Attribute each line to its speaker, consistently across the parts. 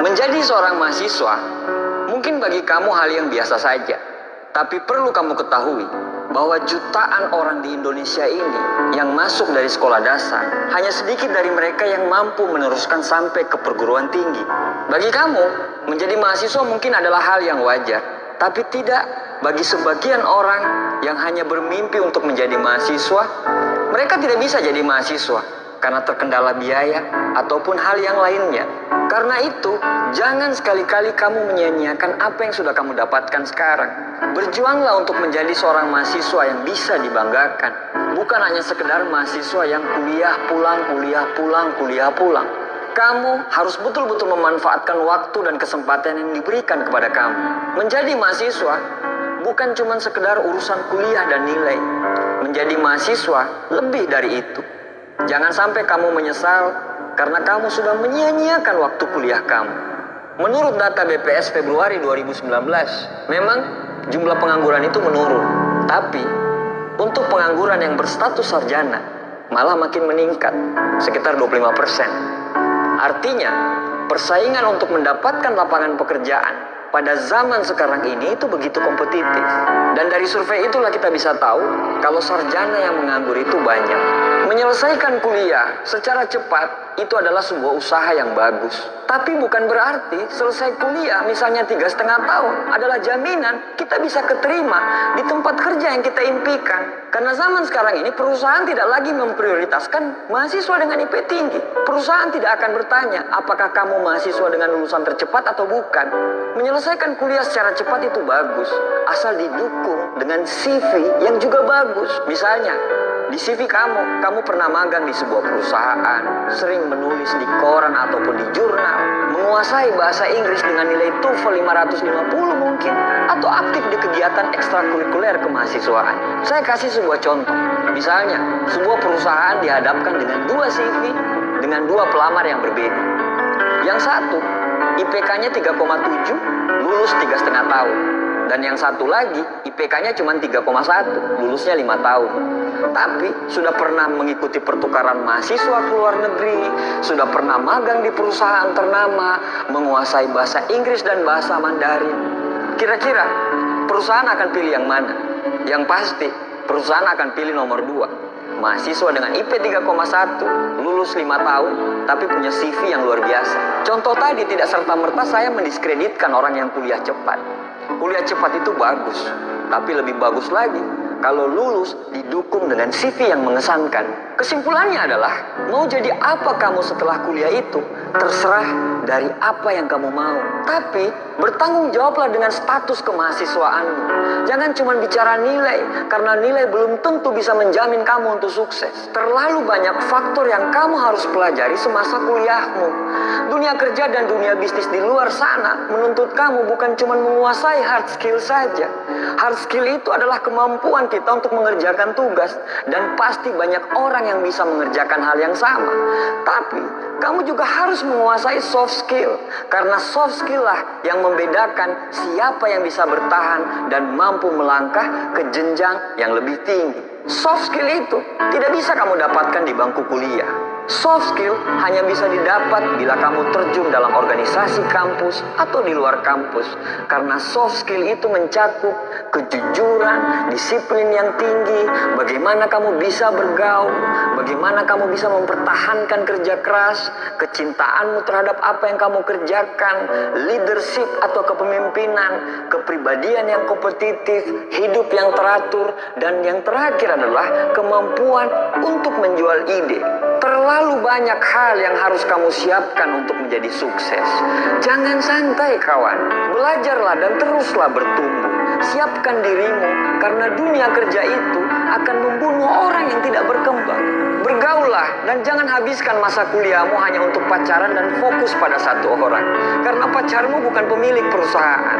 Speaker 1: Menjadi seorang mahasiswa, mungkin bagi kamu hal yang biasa saja. Tapi perlu kamu ketahui bahwa jutaan orang di Indonesia ini yang masuk dari sekolah dasar, hanya sedikit dari mereka yang mampu meneruskan sampai ke perguruan tinggi. Bagi kamu, menjadi mahasiswa mungkin adalah hal yang wajar. Tapi tidak bagi sebagian orang yang hanya bermimpi untuk menjadi mahasiswa. Mereka tidak bisa jadi mahasiswa karena terkendala biaya ataupun hal yang lainnya. Karena itu, jangan sekali-kali kamu menyia-nyiakan apa yang sudah kamu dapatkan sekarang. Berjuanglah untuk menjadi seorang mahasiswa yang bisa dibanggakan. Bukan hanya sekedar mahasiswa yang kuliah pulang, kuliah pulang, kuliah pulang. Kamu harus betul-betul memanfaatkan waktu dan kesempatan yang diberikan kepada kamu. Menjadi mahasiswa bukan cuma sekedar urusan kuliah dan nilai. Menjadi mahasiswa lebih dari itu. Jangan sampai kamu menyesal karena kamu sudah menyia-nyiakan waktu kuliah kamu. Menurut data BPS Februari 2019, memang jumlah pengangguran itu menurun. Tapi, untuk pengangguran yang berstatus sarjana, malah makin meningkat, sekitar 25%. Artinya, persaingan untuk mendapatkan lapangan pekerjaan pada zaman sekarang ini itu begitu kompetitif. Dan dari survei itulah kita bisa tahu kalau sarjana yang menganggur itu banyak. Menyelesaikan kuliah secara cepat itu adalah sebuah usaha yang bagus. Tapi bukan berarti selesai kuliah misalnya 3,5 tahun adalah jaminan kita bisa keterima di tempat kerja yang kita impikan. Karena zaman sekarang ini perusahaan tidak lagi memprioritaskan mahasiswa dengan IP tinggi. Perusahaan tidak akan bertanya apakah kamu mahasiswa dengan lulusan tercepat atau bukan. Menyelesaikan kuliah secara cepat itu bagus, asal didukung dengan CV yang juga bagus. Misalnya, di CV kamu pernah magang di sebuah perusahaan, sering menulis di koran ataupun di jurnal, menguasai bahasa Inggris dengan nilai TOEFL 550 mungkin, atau aktif di kegiatan ekstrakurikuler kemahasiswaan. Saya kasih sebuah contoh. Misalnya, sebuah perusahaan dihadapkan dengan 2 CV dengan 2 pelamar yang berbeda. Yang satu, IPK-nya 3,7, lulus 3,5 tahun. Dan yang satu lagi, IPK-nya cuma 3,1, lulusnya 5 tahun. Tapi sudah pernah mengikuti pertukaran mahasiswa ke luar negeri, sudah pernah magang di perusahaan ternama, menguasai bahasa Inggris dan bahasa Mandarin. Kira-kira perusahaan akan pilih yang mana? Yang pasti perusahaan akan pilih nomor 2. Mahasiswa dengan IP 3,1, lulus 5 tahun, tapi punya CV yang luar biasa. Contoh tadi tidak serta-merta saya mendiskreditkan orang yang kuliah cepat. Kuliah cepat itu bagus, tapi lebih bagus lagi kalau lulus didukung dengan CV yang mengesankan. Kesimpulannya adalah, mau jadi apa kamu setelah kuliah itu terserah dari apa yang kamu mau. Tapi bertanggung jawablah dengan status kemahasiswaanmu. Jangan cuma bicara nilai, karena nilai belum tentu bisa menjamin kamu untuk sukses. Terlalu banyak faktor yang kamu harus pelajari semasa kuliahmu. Dunia kerja dan dunia bisnis di luar sana menuntut kamu bukan cuma menguasai hard skill saja. Hard skill itu adalah kemampuan kita untuk mengerjakan tugas, dan pasti banyak orang yang bisa mengerjakan hal yang sama. Tapi kamu juga harus menguasai soft skill, karena soft skill lah yang membedakan siapa yang bisa bertahan dan mampu melangkah ke jenjang yang lebih tinggi. Soft skill itu tidak bisa kamu dapatkan di bangku kuliah. Soft skill hanya bisa didapat bila kamu terjun dalam organisasi kampus atau di luar kampus. Karena soft skill itu mencakup kejujuran, disiplin yang tinggi, bagaimana kamu bisa bergaul, bagaimana kamu bisa mempertahankan kerja keras, kecintaanmu terhadap apa yang kamu kerjakan, leadership atau kepemimpinan, kepribadian yang kompetitif, hidup yang teratur, dan yang terakhir adalah kemampuan untuk menjual ide. Terlalu banyak hal yang harus kamu siapkan untuk menjadi sukses. Jangan santai kawan, belajarlah dan teruslah bertumbuh. Siapkan dirimu, karena dunia kerja itu akan membunuh orang yang tidak berkembang. Bergaullah dan jangan habiskan masa kuliahmu hanya untuk pacaran dan fokus pada satu orang. Karena pacarmu bukan pemilik perusahaan.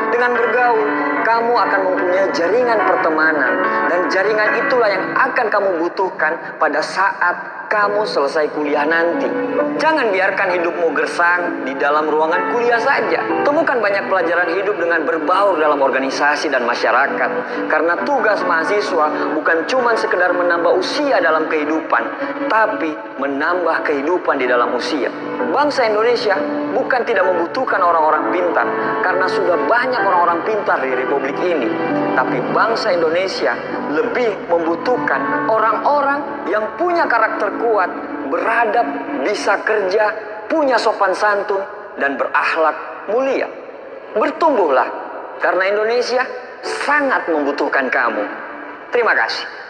Speaker 1: Dengan bergaul, kamu akan mempunyai jaringan pertemanan. Dan jaringan itulah yang akan kamu butuhkan pada saat kamu selesai kuliah nanti. Jangan biarkan hidupmu gersang di dalam ruangan kuliah saja. Temukan banyak pelajaran hidup dengan berbaur dalam organisasi dan masyarakat. Karena tugas mahasiswa bukan cuma sekedar menambah usia dalam kehidupan, tapi menambah kehidupan di dalam usia. Bangsa Indonesia bukan tidak membutuhkan orang-orang pintar, karena sudah banyak orang-orang pintar di Republik ini. Tapi bangsa Indonesia lebih membutuhkan orang-orang yang punya karakter kuat, beradab, bisa kerja, punya sopan santun, dan berakhlak mulia. Bertumbuhlah, karena Indonesia sangat membutuhkan kamu. Terima kasih.